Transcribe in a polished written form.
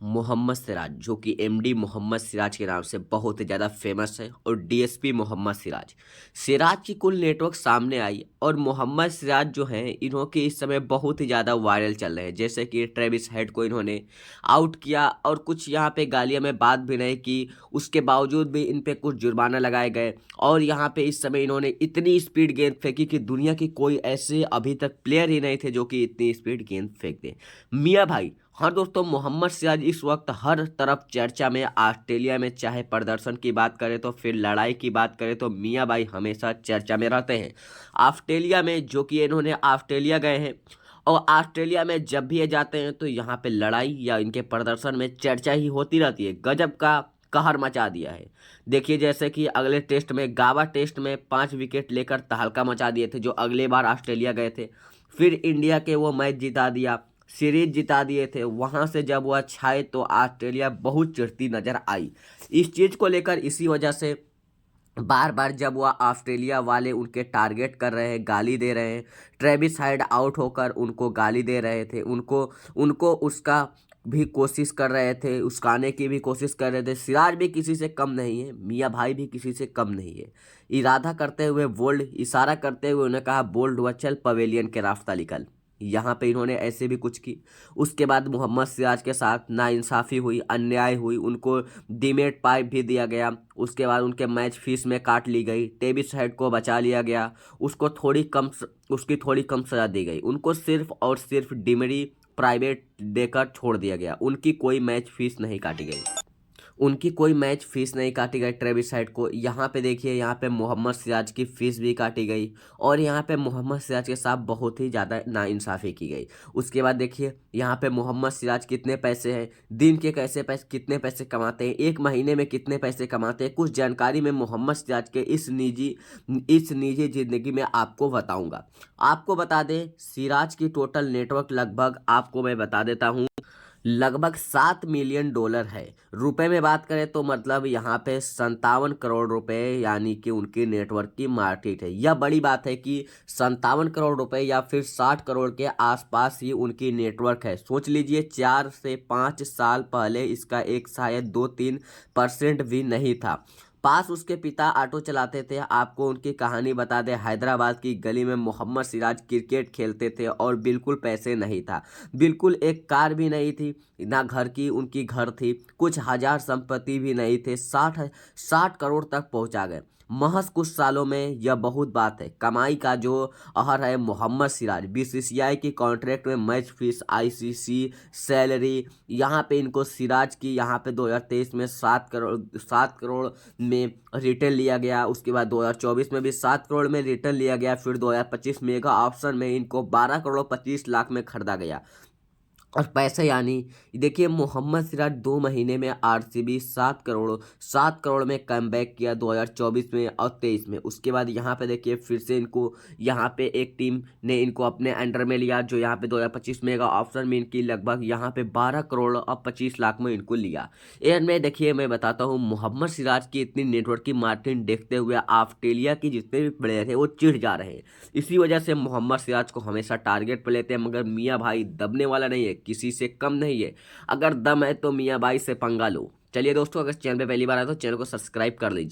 मोहम्मद सिराज, जो कि एमडी मोहम्मद सिराज के नाम से बहुत ही ज़्यादा फेमस है, और डीएसपी मोहम्मद सिराज। सिराज की कुल नेटवर्क सामने आई और मोहम्मद सिराज जो हैं इन्हों के इस समय बहुत ही ज़्यादा वायरल चल रहे हैं। जैसे कि ट्रेविस हेड को इन्होंने आउट किया और कुछ यहाँ पे गालियाँ में बात भी नहीं की, उसके बावजूद भी इन पे कुछ जुर्माना लगाए गए। और यहाँ पे इस समय इन्होंने इतनी स्पीड गेंद फेंकी कि दुनिया की कोई ऐसे अभी तक प्लेयर ही नहीं थे जो कि इतनी स्पीड गेंद फेंक दे। मियाँ भाई, हाँ दोस्तों, मोहम्मद सिराज इस वक्त हर तरफ चर्चा में। ऑस्ट्रेलिया में चाहे प्रदर्शन की बात करें तो फिर लड़ाई की बात करें तो मियाँ भाई हमेशा चर्चा में रहते हैं। ऑस्ट्रेलिया में, जो कि इन्होंने ऑस्ट्रेलिया गए हैं, और ऑस्ट्रेलिया में जब भी ये जाते हैं तो यहाँ पे लड़ाई या इनके प्रदर्शन में चर्चा ही होती रहती है। गजब का कहर मचा दिया है। देखिए, जैसे कि अगले टेस्ट में, गावा टेस्ट में 5 विकेट लेकर तहलका मचा दिए थे जो अगले बार ऑस्ट्रेलिया गए थे। फिर इंडिया के वो मैच जिता दिया, सीरीज जिता दिए थे। वहां से जब वह छाए तो ऑस्ट्रेलिया बहुत चिढ़ती नजर आई इस चीज को लेकर। इसी वजह से बार बार जब वह ऑस्ट्रेलिया वाले उनके टारगेट कर रहे हैं, गाली दे रहे हैं, ट्रेविस हेड आउट होकर उनको गाली दे रहे थे, उनको उनको उसका भी कोशिश कर रहे थे, उस्काने की भी कोशिश कर रहे थे। सिराज भी किसी से कम नहीं है, मियाँ भाई भी किसी से कम नहीं है। इरादा करते हुए बोल्ड, इशारा करते हुए उन्हें कहा बोल्ड हुआ, चल पवेलियन के रास्ता निकल। यहाँ पे इन्होंने ऐसे भी कुछ की। उसके बाद मोहम्मद सिराज के साथ नाइंसाफ़ी हुई, अन्याय हुई, उनको डीमेट पाइप भी दिया गया। उसके बाद उनके मैच फीस में काट ली गई। ट्रेविस हेड को बचा लिया गया, उसकी थोड़ी कम सज़ा दी गई। उनको सिर्फ और सिर्फ डिमरी प्राइवेट देकर छोड़ दिया गया। उनकी कोई मैच फीस नहीं काटी गई ट्रेविस हेड को। यहाँ पे देखिए, यहाँ पे मोहम्मद सिराज की फीस भी काटी गई, और यहाँ पे मोहम्मद सिराज के साथ बहुत ही ज़्यादा नाइंसाफ़ी की गई। उसके बाद देखिए, यहाँ पे मोहम्मद सिराज कितने पैसे हैं, दिन के कितने पैसे कमाते हैं, एक महीने में कितने पैसे कमाते हैं, कुछ जानकारी मैं मोहम्मद सिराज के इस निजी ज़िंदगी में आपको बताऊँगा। आपको बता दें, सिराज की टोटल नेटवर्क लगभग, आपको मैं बता देता हूँ, लगभग $7 मिलियन है। रुपए में बात करें तो मतलब यहाँ पे 57 करोड़ रुपए, यानी कि उनकी नेटवर्क की मार्केट है। यह बड़ी बात है कि 57 करोड़ रुपए या फिर 60 करोड़ के आसपास ही उनकी नेटवर्क है। सोच लीजिए, 4 से 5 साल पहले इसका एक शायद 2-3% भी नहीं था। पास उसके पिता ऑटो चलाते थे। आपको उनकी कहानी बता दें, हैदराबाद की गली में मोहम्मद सिराज क्रिकेट खेलते थे और बिल्कुल पैसे नहीं था, बिल्कुल एक कार भी नहीं थी, ना घर की उनकी घर थी, कुछ हजार संपत्ति भी नहीं थे। 60 करोड़ तक पहुंचा गए महज कुछ सालों में। यह बहुत बात है। कमाई का जो अहर है मोहम्मद सिराज, बीसीसीआई की कॉन्ट्रैक्ट में मैच फीस, आईसीसी सैलरी, यहाँ पे इनको सिराज की यहाँ पे 2023 में 7 करोड़ में रिटर्न लिया गया। उसके बाद 2024 में भी 7 करोड़ में रिटर्न लिया गया। फिर 2025 मेगा ऑप्शन में इनको 12 करोड़ 25 लाख में खरीदा गया। और पैसे, यानी देखिए, मोहम्मद सिराज 2 महीने में आरसीबी 7 करोड़ में कमबैक किया 2024 में और 23 में। उसके बाद यहाँ पे देखिए, फिर से इनको यहाँ पे एक टीम ने इनको अपने अंडर में लिया, जो यहाँ पे 2025 में का ऑप्शन में इनकी लगभग यहाँ पे 12 करोड़ 25 लाख में इनको लिया। एंड में देखिए, मैं बताता हूँ, मोहम्मद सिराज की इतनी नेटवर्क की मार्केटिंग देखते हुए ऑस्ट्रेलिया की जितने भी प्लेयर थे वो चिढ़ जा रहे हैं। इसी वजह से मोहम्मद सिराज को हमेशा टारगेट पर लेते हैं। मगर मियाँ भाई दबने वाला नहीं है, किसी से कम नहीं है। अगर दम है तो मियाँ भाई से पंगा लो। चलिए दोस्तों, अगर चैनल पे पहली बार आए तो चैनल को सब्सक्राइब कर लीजिए।